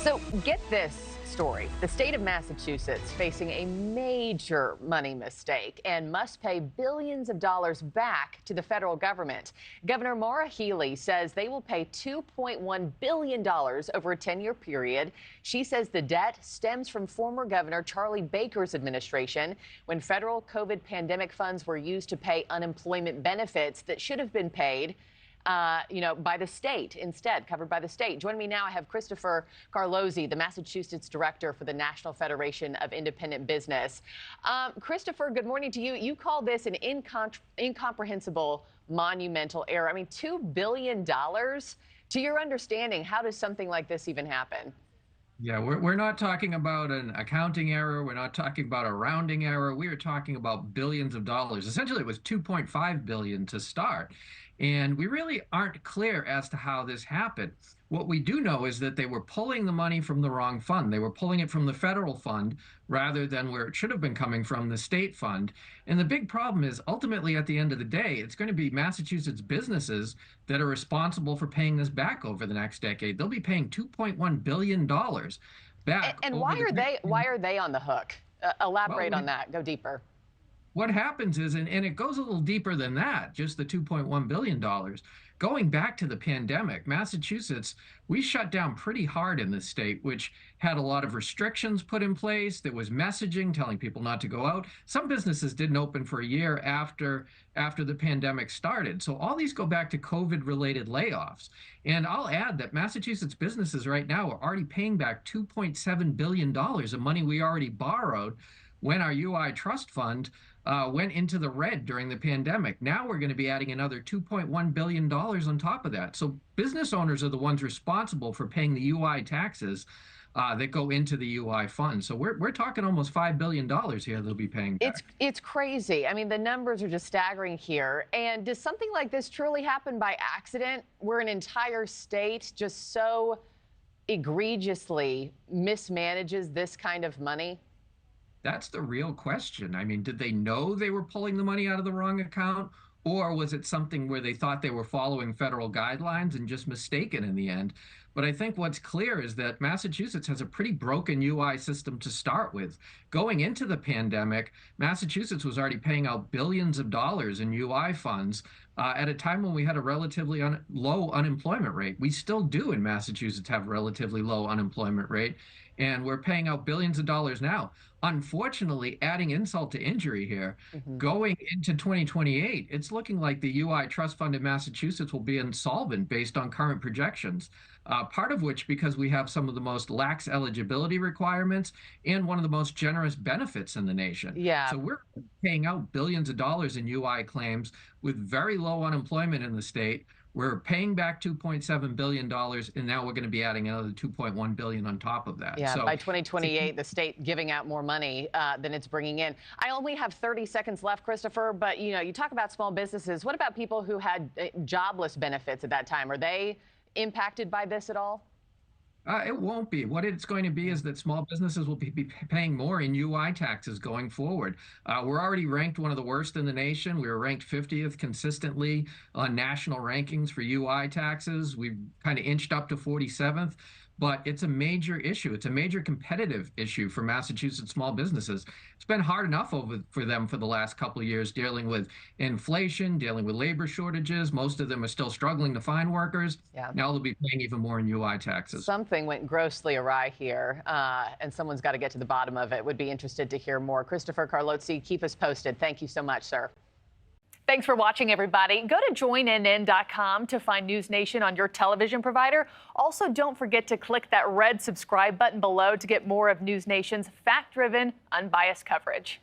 So get this story. The state of Massachusetts facing a major money mistake and must pay billions of dollars back to the federal government. Governor Maura Healey says they will pay $2.1 billion over a 10-year period. She says the debt stems from former Governor Charlie Baker's administration when federal COVID pandemic funds were used to pay unemployment benefits that should have been paid by the state instead, covered by the state. Joining me now, I have Christopher Carlozzi, the Massachusetts Director for the National Federation of Independent Business. Christopher, good morning to you. You call this an incomprehensible, monumental error. I mean, $2 billion? To your understanding, how does something like this even happen? Yeah, we're not talking about an accounting error. We're not talking about a rounding error. We are talking about billions of dollars. Essentially, it was $2.5 billion to start. And we really aren't clear as to how this happened. What we do know is that they were pulling the money from the wrong fund. They were pulling it from the federal fund rather than where it should have been coming from, the state fund. And the big problem is ultimately at the end of the day, it's going to be Massachusetts businesses that are responsible for paying this back over the next decade. They'll be paying $2.1 billion back. And why are they on the hook? Elaborate on that. Go deeper. What happens is, and it goes a little deeper than that, just the $2.1 billion. Going back to the pandemic, Massachusetts, we shut down pretty hard in this state, which had a lot of restrictions put in place. There was messaging telling people not to go out. Some businesses didn't open for a year after the pandemic started. So all these go back to COVID-related layoffs. And I'll add that Massachusetts businesses right now are already paying back $2.7 billion of money we already borrowed when our UI trust fund went into the red during the pandemic. Now we're going to be adding another $2.1 billion on top of that. So business owners are the ones responsible for paying the UI taxes that go into the UI fund. So we're talking almost $5 billion here they'll be paying back. It's crazy. I mean, the numbers are just staggering here. And does something like this truly happen by accident, where an entire state just so egregiously mismanages this kind of money? That's the real question. I mean, did they know they were pulling the money out of the wrong account? Or was it something where they thought they were following federal guidelines and just mistaken in the end? But I think what's clear is that Massachusetts has a pretty broken UI system to start with. Going into the pandemic, Massachusetts was already paying out billions of dollars in UI funds at a time when we had a relatively low unemployment rate. We still do in Massachusetts have a relatively low unemployment rate, and we're paying out billions of dollars now. Unfortunately, adding insult to injury here, going into 2028, it's looking like the UI Trust Fund in Massachusetts will be insolvent based on current projections. Part of which because we have some of the most lax eligibility requirements and one of the most generous benefits in the nation. Yeah. So we're paying out billions of dollars in UI claims with very low unemployment in the state. We're paying back $2.7 billion, and now we're going to be adding another $2.1 billion on top of that. Yeah, so, by 2028, the state giving out more money than it's bringing in. I only have 30 seconds left, Christopher, but you talk about small businesses. What about people who had jobless benefits at that time? Are they impacted by this at all? It won't be. What it's going to be is that small businesses will be paying more in UI taxes going forward. We're already ranked one of the worst in the nation. We were ranked 50th consistently on national rankings for UI taxes. We've kind of inched up to 47th. But it's a major issue. It's a major competitive issue for Massachusetts small businesses. It's been hard enough for them for the last couple of years, dealing with inflation, dealing with labor shortages. Most of them are still struggling to find workers. Yeah. Now they'll be paying even more in UI taxes. Something went grossly awry here, and someone's got to get to the bottom of it. Would be interested to hear more. Christopher Carlozzi, keep us posted. Thank you so much, sir. Thanks for watching, everybody. Go to joinnn.com to find NewsNation on your television provider. Also, don't forget to click that red subscribe button below to get more of NewsNation's fact-driven, unbiased coverage.